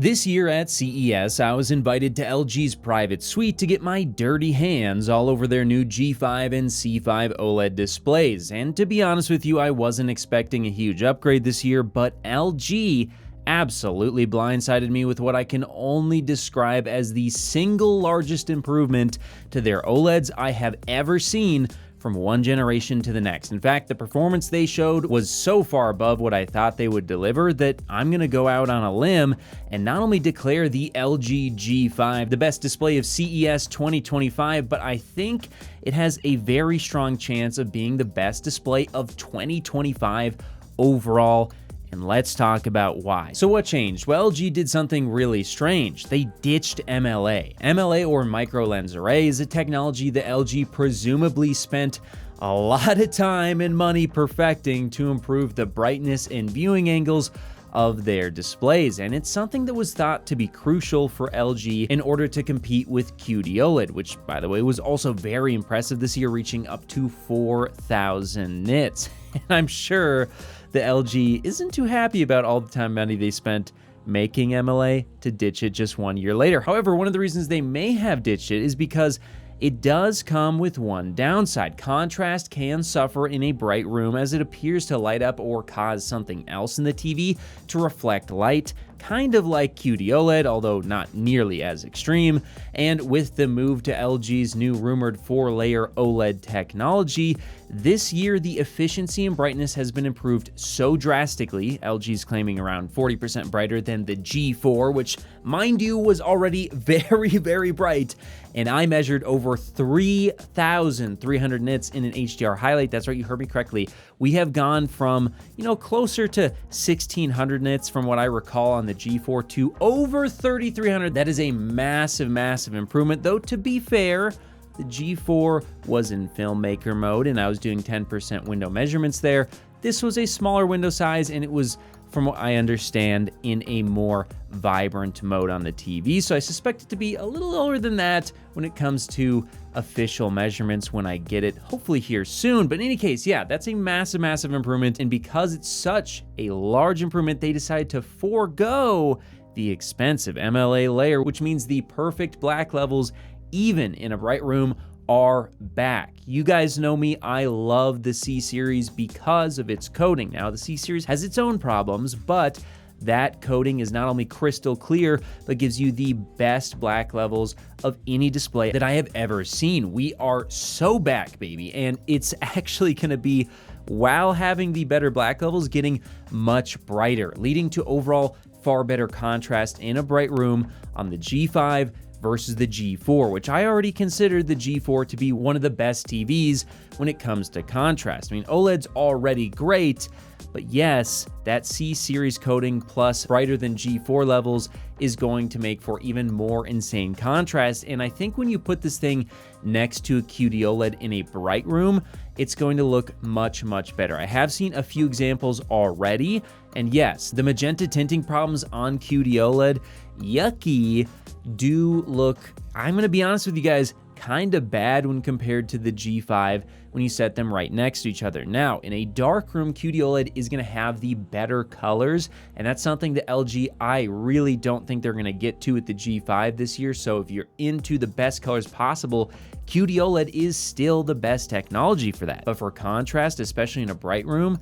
This year at CES, I was invited to LG's private suite to get my dirty hands all over their new G5 and C5 OLED displays, and to be honest with you, I wasn't expecting a huge upgrade this year, but LG absolutely blindsided me with what I can only describe as the single largest improvement to their OLEDs I have ever seen from one generation to the next. In fact, the performance they showed was so far above what I thought they would deliver that I'm gonna go out on a limb and not only declare the LG G5 the best display of CES 2025, but I think it has a very strong chance of being the best display of 2025 overall. And let's talk about why. So what changed? Well, LG did something really strange. They ditched MLA. MLA, or micro lens array, is a technology that LG presumably spent a lot of time and money perfecting to improve the brightness and viewing angles of their displays, and it's something that was thought to be crucial for LG in order to compete with QD OLED, which, by the way, was also very impressive this year, reaching up to 4,000 nits. And I'm sure the LG isn't too happy about all the time and money they spent making MLA to ditch it just 1 year later. However, one of the reasons they may have ditched it is because it does come with one downside. Contrast can suffer in a bright room as it appears to light up or cause something else in the TV to reflect light, kind of like QD OLED, although not nearly as extreme. And with the move to LG's new rumored 4-layer OLED technology, this year the efficiency and brightness has been improved so drastically, LG's claiming around 40% brighter than the G4, which, mind you, was already very bright, and I measured over 3,300 nits in an HDR highlight. That's right, you heard me correctly. We have gone from, closer to 1,600 nits from what I recall on the G4 to over 3,300. That is a massive improvement, though to be fair, the G4 was in filmmaker mode and I was doing 10% window measurements there. This was a smaller window size and it was, from what I understand, in a more vibrant mode on the TV. So I suspect it to be a little lower than that when it comes to official measurements when I get it, hopefully here soon. But in any case, yeah, that's a massive improvement. And because it's such a large improvement, they decided to forego the expensive MLA layer, which means the perfect black levels, even in a bright room, are back. You guys know me, I love the C series because of its coating. Now, the C series has its own problems, but that coating is not only crystal clear, but gives you the best black levels of any display that I have ever seen. We are so back, baby, and it's actually gonna be, while having the better black levels, getting much brighter, leading to overall far better contrast in a bright room on the G5 versus the G4, which I already considered the G4 to be one of the best TVs when it comes to contrast. I mean, OLED's already great, but yes, that C series coating plus brighter than G4 levels is going to make for even more insane contrast. And I think when you put this thing next to a QD OLED in a bright room, it's going to look much better. I have seen a few examples already, and yes, the magenta tinting problems on QD OLED, yucky, do look, I'm gonna be honest with you guys, kind of bad when compared to the G5 when you set them right next to each other. Now, in a dark room, QD OLED is gonna have the better colors, and that's something that LG, I really don't think they're gonna get to with the G5 this year. So if you're into the best colors possible, QD OLED is still the best technology for that. But for contrast, especially in a bright room,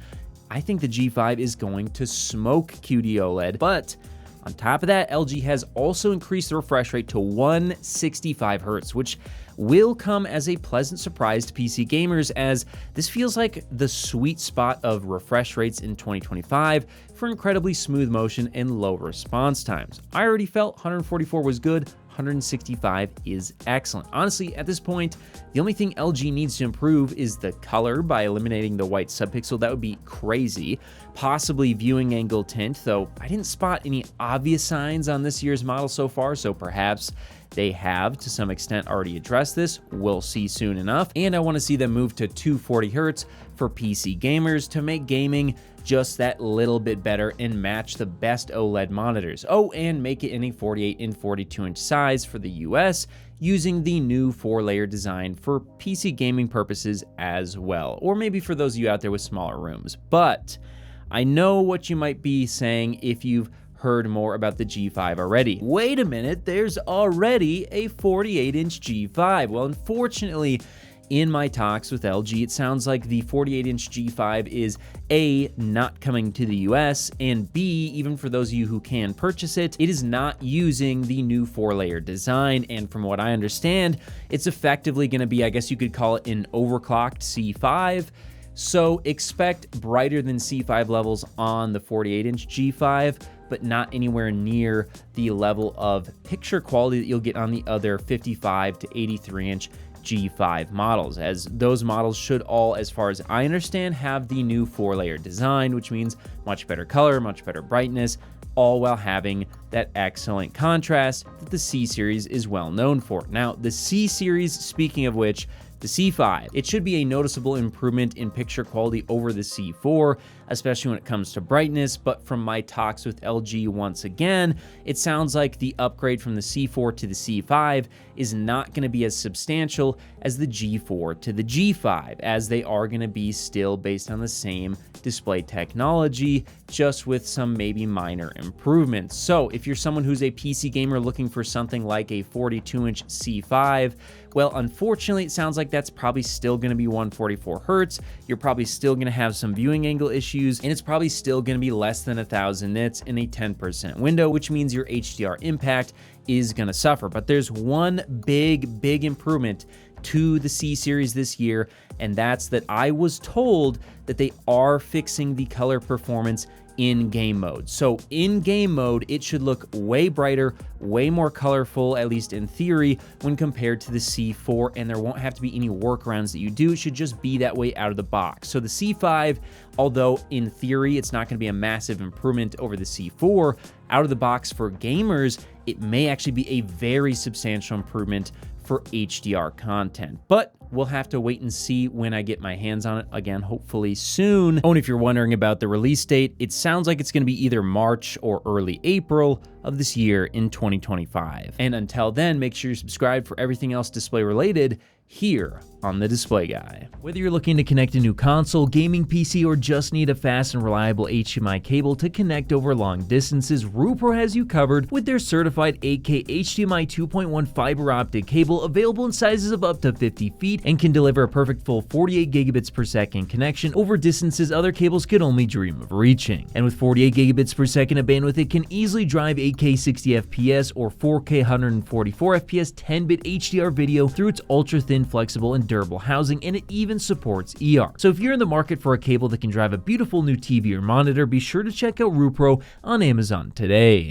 I think the G5 is going to smoke QD OLED. But on top of that, LG has also increased the refresh rate to 165 Hz, which will come as a pleasant surprise to PC gamers, as this feels like the sweet spot of refresh rates in 2025 for incredibly smooth motion and low response times. I already felt 144 was good, 165 is excellent. Honestly, at this point, the only thing LG needs to improve is the color by eliminating the white subpixel. That would be crazy. Possibly viewing angle tint, though I didn't spot any obvious signs on this year's model so far, so perhaps they have to some extent already addressed this. We'll see soon enough. And I want to see them move to 240 Hz for PC gamers to make gaming just that little bit better and match the best OLED monitors. Oh, and make it in a 48 and 42 inch size for the US, using the new 4-layer design for PC gaming purposes as well, or maybe for those of you out there with smaller rooms. But I know what you might be saying if you've heard more about the G5 already. Wait a minute, there's already a 48-inch G5. Well, unfortunately, in my talks with LG, it sounds like the 48-inch G5 is A, not coming to the US, and B, even for those of you who can purchase it, it is not using the new 4-layer design, and from what I understand, it's effectively going to be, I guess you could call it an overclocked C5. So expect brighter than C5 levels on the 48-inch G5, but not anywhere near the level of picture quality that you'll get on the other 55 to 83-inch G5 models, as those models should all, as far as I understand, have the new 4-layer design, which means much better color, much better brightness, all while having that excellent contrast that the C series is well known for. Now, the C series, speaking of which, the C5, it should be a noticeable improvement in picture quality over the C4, especially when it comes to brightness, but from my talks with LG once again, it sounds like the upgrade from the C4 to the C5 is not going to be as substantial as the G4 to the G5, as they are going to be still based on the same display technology, just with some maybe minor improvements. So if you're someone who's a PC gamer looking for something like a 42-inch C5, well, unfortunately, it sounds like that's probably still going to be 144 Hertz. You're probably still going to have some viewing angle issues, and it's probably still going to be less than 1,000 nits in a 10% window, which means your HDR impact is going to suffer. But there's one big improvement to the C series this year, and that's that I was told that they are fixing the color performance in game mode. So in game mode, it should look way brighter, way more colorful, at least in theory, when compared to the C4, and there won't have to be any workarounds that you do. It should just be that way out of the box. So the C5, although in theory it's not going to be a massive improvement over the C4, out of the box for gamers, it may actually be a very substantial improvement for HDR content. But we'll have to wait and see when I get my hands on it, again, hopefully soon. Oh, and if you're wondering about the release date, it sounds like it's going to be either March or early April of this year in 2025. And until then, make sure you're subscribed for everything else display related here on The Display Guy. Whether you're looking to connect a new console, gaming PC, or just need a fast and reliable HDMI cable to connect over long distances, Rupro has you covered with their certified 8K HDMI 2.1 fiber optic cable, available in sizes of up to 50 feet and can deliver a perfect full 48 gigabits per second connection over distances other cables could only dream of reaching. And with 48 gigabits per second of bandwidth, it can easily drive 8K 60 FPS or 4K 144 FPS 10-bit HDR video through its ultra-thin, flexible, and durable housing, and it even supports ER. So if you're in the market for a cable that can drive a beautiful new TV or monitor, be sure to check out Rupro on Amazon today.